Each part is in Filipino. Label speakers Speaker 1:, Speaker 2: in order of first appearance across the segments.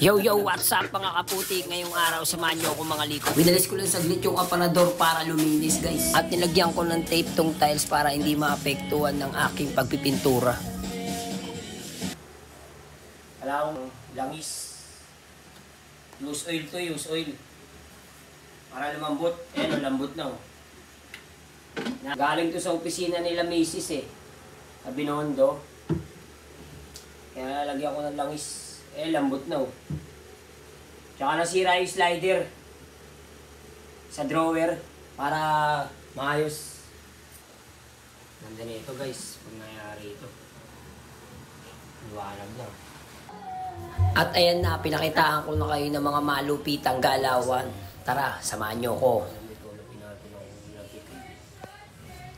Speaker 1: Yo, what's up mga kaputik? Ngayong araw, samahan nyo ako mga likod. Winalis ko lang saglit yung aparador para luminis, guys. At nilagyan ko ng tape tong tiles para hindi maapektuhan ng aking pagpipintura. Alam, langis. Use oil to, use oil. Para lumambot. Ayan, lambot na. Oh. Galing to sa opisina nila Macy's eh. Sa Binondo. Kaya lagyan ko ng langis. Lambot na oh. Tsaka nasira yung slider sa drawer para maayos. Ganda na ito guys, pag nangyari ito. Liwanag na. At ayan na, pinakitaan ko na kayo ng mga malupitang galawan. Tara, samahan nyo ko.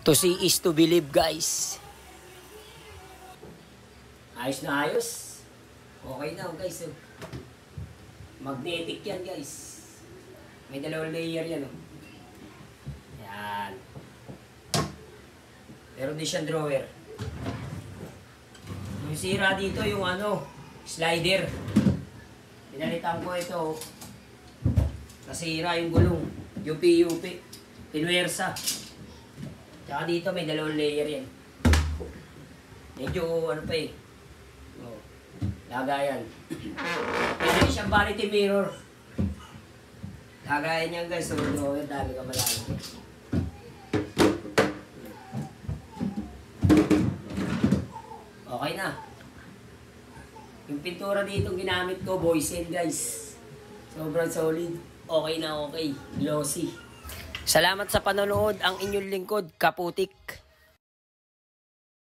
Speaker 1: To see is to believe guys. Ayos na ayos. Okay na guys. Magnetic yan guys. May dalawang layer yan. Yan. Pero di siyang drawer. Yung sira dito yung slider. Pinalitan ko ito. Nasira yung gulong. UP. Pinwersa. Tsaka dito may dalawang layer yan. Medyo pa eh. Lagayan. Pwede siyang vanity mirror. Lagayan niyan guys. So, dami ka malaki. Okay na. Yung pintura dito ginamit ko, Boysen guys. Sobrang solid. Okay na okay. Glossy. Salamat sa panonood. Ang inyong lingkod, Kaputik.